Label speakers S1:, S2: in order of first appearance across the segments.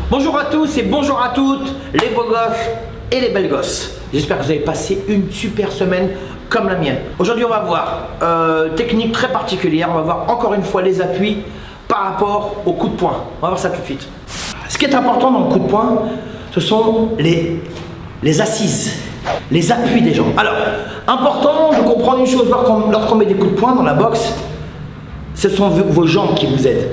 S1: Bonjour à tous et bonjour à toutes, les beaux gosses et les belles gosses. J'espère que vous avez passé une super semaine comme la mienne. Aujourd'hui on va voir technique très particulière, on va voir encore une fois les appuis par rapport au coup de poing. On va voir ça tout de suite. Ce qui est important dans le coup de poing, ce sont les assises, les appuis des jambes. Alors, important de comprendre une chose lorsqu'on met des coups de poing dans la boxe, ce sont vos jambes qui vous aident.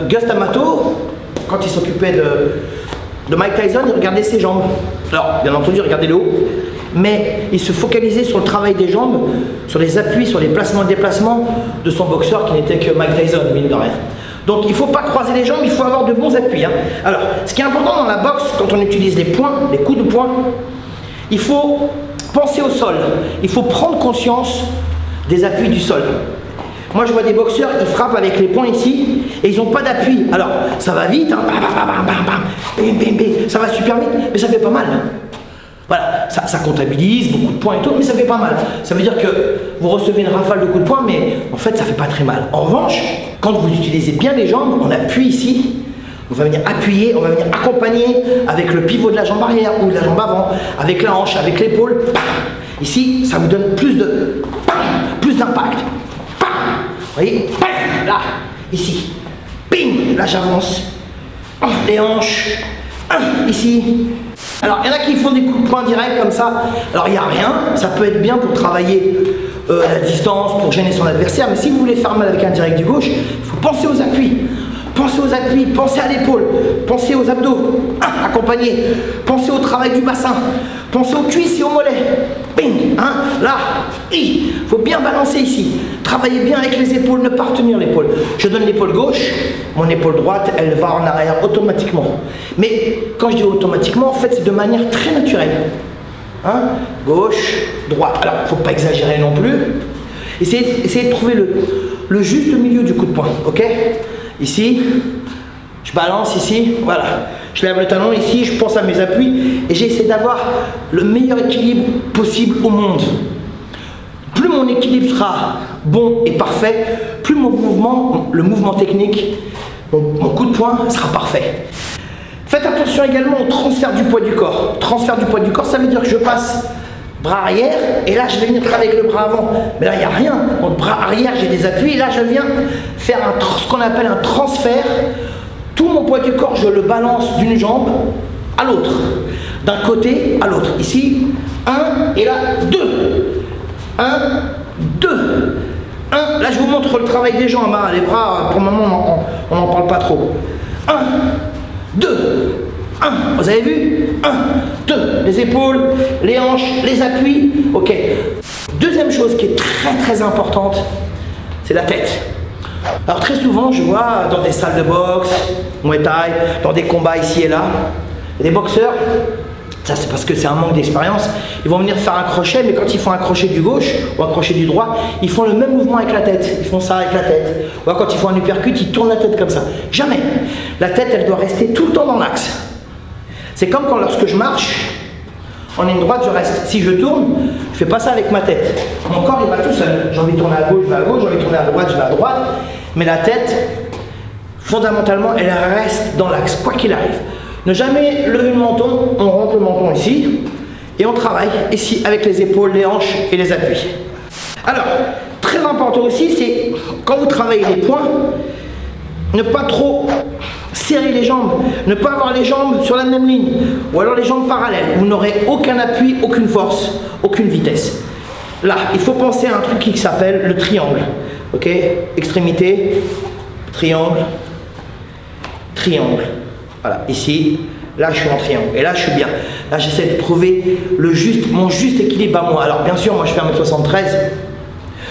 S1: Gus D'Amato, quand il s'occupait de Mike Tyson, il regardait ses jambes. Alors, bien entendu, il regardait le haut, mais il se focalisait sur le travail des jambes, sur les appuis, sur les placements et déplacements de son boxeur qui n'était que Mike Tyson, mine de rien. Donc, il ne faut pas croiser les jambes, il faut avoir de bons appuis. Hein. Alors, ce qui est important dans la boxe, quand on utilise les poings, les coups de poing, il faut penser au sol. Il faut prendre conscience des appuis du sol. Moi, je vois des boxeurs, ils frappent avec les poings ici et ils n'ont pas d'appui. Alors, ça va vite, hein, ça va super vite, mais ça fait pas mal. Voilà, ça comptabilise, beaucoup de points et tout, mais ça fait pas mal. Ça veut dire que vous recevez une rafale de coups de poing, mais en fait, ça fait pas très mal. En revanche, quand vous utilisez bien les jambes, on appuie ici, on va venir appuyer, on va venir accompagner avec le pivot de la jambe arrière ou de la jambe avant, avec la hanche, avec l'épaule. Ici, ça vous donne plus d'impact. Vous voyez, là, ici, ping, là j'avance, les hanches, ici. Alors il y en a qui font des coups de poing directs comme ça, alors il n'y a rien, ça peut être bien pour travailler la distance, pour gêner son adversaire, mais si vous voulez faire mal avec un direct du gauche, il faut penser aux appuis. Pensez aux appuis, pensez à l'épaule, pensez aux abdos, accompagnez, pensez au travail du bassin, pensez aux cuisses et aux mollets. Bing, hein, là, il faut bien balancer ici. Travaillez bien avec les épaules, ne pas retenir l'épaule. Je donne l'épaule gauche, mon épaule droite, elle va en arrière automatiquement. Mais quand je dis automatiquement, en fait, c'est de manière très naturelle. Hein, gauche, droite. Alors, il ne faut pas exagérer non plus. Essayez de trouver le juste milieu du coup de poing, ok? Ici, je balance ici, voilà. Je lève le talon ici, je pense à mes appuis et j'essaie d'avoir le meilleur équilibre possible au monde. Plus mon équilibre sera bon et parfait, plus mon mouvement, le mouvement technique, mon coup de poing sera parfait. Faites attention également au transfert du poids du corps. Transfert du poids du corps, ça veut dire que je passe bras arrière et là je vais venir travailler avec le bras avant. Mais là il n'y a rien. Donc bras arrière, j'ai des appuis et là je viens faire ce qu'on appelle un transfert. Tout mon poids du corps, je le balance d'une jambe à l'autre. D'un côté à l'autre. Ici, 1 et là 2. 1, 2. 1. Là je vous montre le travail des jambes. Hein. Les bras, pour le moment, on n'en parle pas trop. 1, 2. 1, vous avez vu? 1, 2, les épaules, les hanches, les appuis, ok. Deuxième chose qui est très importante, c'est la tête. Alors très souvent, je vois dans des salles de boxe, Muay Thai, dans des combats ici et là, les boxeurs, ça c'est parce que c'est un manque d'expérience, ils vont venir faire un crochet, mais quand ils font un crochet du gauche ou un crochet du droit, ils font le même mouvement avec la tête, ils font ça avec la tête. Ou alors quand ils font un uppercut, ils tournent la tête comme ça. Jamais. La tête, elle doit rester tout le temps dans l'axe. C'est comme quand lorsque je marche, en ligne droite, je reste. Si je tourne, je fais pas ça avec ma tête. Mon corps, il va tout seul. J'ai envie de tourner à gauche, je vais à gauche, j'ai envie de tourner à droite, je vais à droite. Mais la tête, fondamentalement, elle reste dans l'axe, quoi qu'il arrive. Ne jamais lever le menton, on rentre le menton ici, et on travaille ici avec les épaules, les hanches et les appuis. Alors, très important aussi, c'est quand vous travaillez les poings, ne pas trop serrer les jambes, ne pas avoir les jambes sur la même ligne, ou alors les jambes parallèles. Vous n'aurez aucun appui, aucune force, aucune vitesse. Là, il faut penser à un truc qui s'appelle le triangle. Ok, extrémité, triangle, triangle. Voilà, ici, là je suis en triangle, et là je suis bien. Là j'essaie de trouver mon juste équilibre à moi. Alors bien sûr, moi je fais 1m73.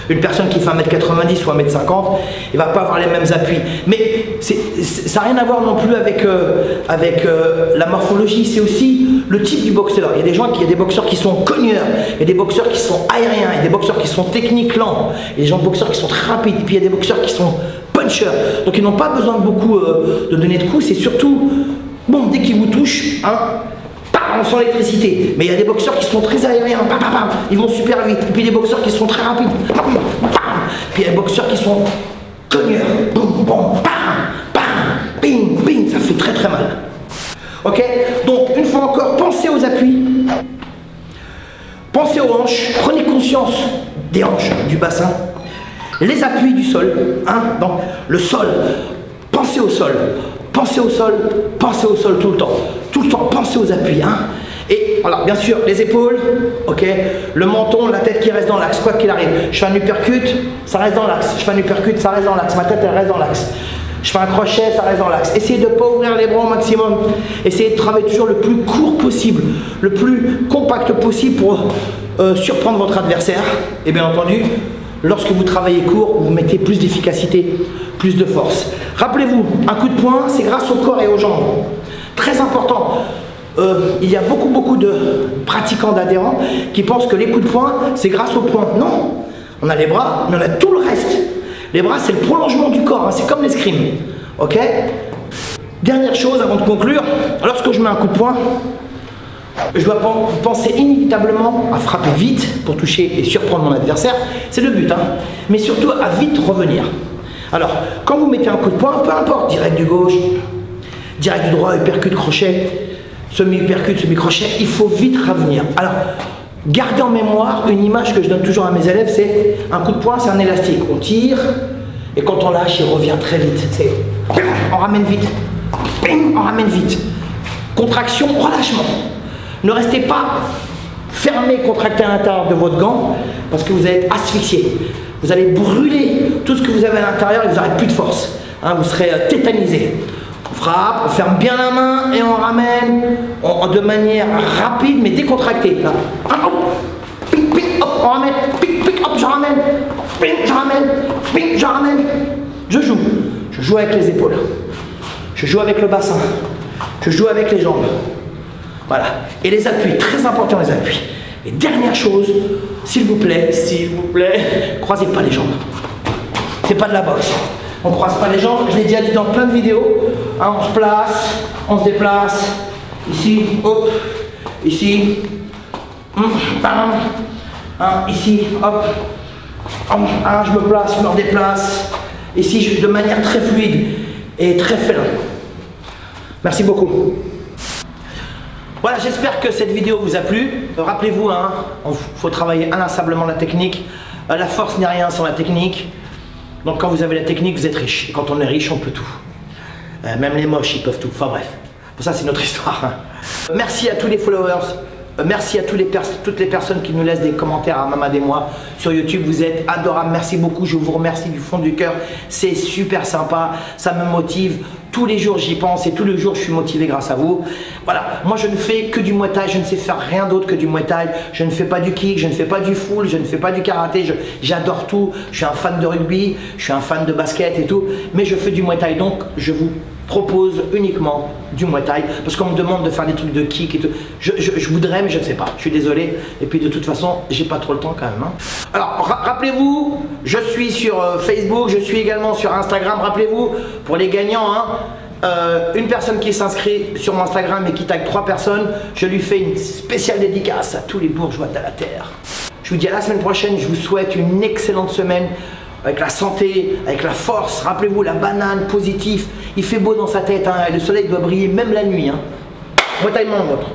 S1: Une personne qui fait 1m90 ou 1m50, il ne va pas avoir les mêmes appuis. Mais ça n'a rien à voir non plus avec la morphologie, c'est aussi le type du boxeur. Il y a des boxeurs qui sont cogneurs, il y a des boxeurs qui sont aériens, il y a des boxeurs qui sont techniques lents, il y a des boxeurs qui sont très rapides, et puis il y a des boxeurs qui sont punchers. Donc ils n'ont pas besoin de beaucoup de donner de coups, c'est surtout, bon, dès qu'ils vous touchent, hein, on sent l'électricité. Mais il y a des boxeurs qui sont très aériens, ils vont super vite. Et puis des boxeurs qui sont très rapides. Puis il y a des boxeurs qui sont cogneurs. Boum, boum, bing, bing, ça fait très très mal. Ok? Donc une fois encore, pensez aux appuis. Pensez aux hanches. Prenez conscience des hanches, du bassin. Les appuis du sol. Hein? Donc le sol. Pensez au sol. Pensez au sol. Pensez au sol tout le temps. Tout le temps, pensez aux appuis. Hein? Et voilà, bien sûr, les épaules, ok, le menton, la tête qui reste dans l'axe, quoi qu'il arrive. Je fais un uppercut, ça reste dans l'axe. Je fais un uppercut, ça reste dans l'axe. Ma tête, elle reste dans l'axe. Je fais un crochet, ça reste dans l'axe. Essayez de ne pas ouvrir les bras au maximum. Essayez de travailler toujours le plus court possible, le plus compact possible pour surprendre votre adversaire. Et bien entendu, lorsque vous travaillez court, vous mettez plus d'efficacité, plus de force. Rappelez-vous, un coup de poing, c'est grâce au corps et aux jambes. Très important. Il y a beaucoup de pratiquants, d'adhérents qui pensent que les coups de poing, c'est grâce aux poings. Non, on a les bras, mais on a tout le reste. Les bras, c'est le prolongement du corps, hein, c'est comme l'escrime. Ok? Dernière chose avant de conclure, lorsque je mets un coup de poing, je dois penser inévitablement à frapper vite pour toucher et surprendre mon adversaire. C'est le but, hein, mais surtout à vite revenir. Alors, quand vous mettez un coup de poing, peu importe, direct du gauche, direct du droit, uppercut, crochet, semi-uppercut, semi-crochet, il faut vite revenir. Alors, gardez en mémoire une image que je donne toujours à mes élèves, c'est un coup de poing, c'est un élastique. On tire, et quand on lâche, il revient très vite. On ramène vite. On ramène vite. Contraction, relâchement. Ne restez pas fermé, contracté à l'intérieur de votre gant, parce que vous allez être asphyxié. Vous allez brûler tout ce que vous avez à l'intérieur et vous n'aurez plus de force. Hein, vous serez tétanisé. On frappe, on ferme bien la main et on ramène de manière rapide mais décontractée. Là. Pic, pic, hop, on ramène, pic, pic, hop, je ramène, pic, je ramène, pic, je ramène. Je joue avec les épaules, je joue avec le bassin, je joue avec les jambes. Voilà. Et les appuis, très important les appuis. Et dernière chose, s'il vous plaît, croisez pas les jambes. C'est pas de la boxe. On ne croise pas les jambes, je l'ai déjà dit dans plein de vidéos. Hein, on se place, on se déplace. Ici, hop, ici. Ici, hop. Je me place, je me redéplace. Ici, de manière très fluide et très félin. Merci beaucoup. Voilà, j'espère que cette vidéo vous a plu. Rappelez-vous, hein, faut travailler inlassablement la technique. La force n'est rien sans la technique. Donc quand vous avez la technique, vous êtes riche. Et quand on est riche, on peut tout. Même les moches, ils peuvent tout. Enfin bref, pour ça c'est notre histoire. Hein. Merci à tous les followers. Merci à toutes les personnes qui nous laissent des commentaires à Mamad et moi sur YouTube. Vous êtes adorables. Merci beaucoup. Je vous remercie du fond du cœur. C'est super sympa. Ça me motive. Tous les jours, j'y pense et tous les jours, je suis motivé grâce à vous. Voilà. Moi, je ne fais que du Muay Thai. Je ne sais faire rien d'autre que du Muay Thai. Je ne fais pas du kick. Je ne fais pas du full. Je ne fais pas du karaté. J'adore tout. Je suis un fan de rugby. Je suis un fan de basket et tout. Mais je fais du Muay Thai. Donc, je vous propose uniquement du Muay Thai parce qu'on me demande de faire des trucs de kick et tout. Je voudrais mais je ne sais pas, je suis désolé et puis de toute façon j'ai pas trop le temps quand même hein. Alors rappelez-vous, je suis sur Facebook, je suis également sur Instagram. Rappelez-vous pour les gagnants hein, une personne qui s'inscrit sur mon Instagram et qui tag 3 personnes, je lui fais une spéciale dédicace à tous les bourgeois de la terre. Je vous dis à la semaine prochaine, je vous souhaite une excellente semaine avec la santé, avec la force. Rappelez-vous, la banane, positif. Il fait beau dans sa tête, hein, et le soleil doit briller même la nuit. Hein. Muay Thai, mon votre.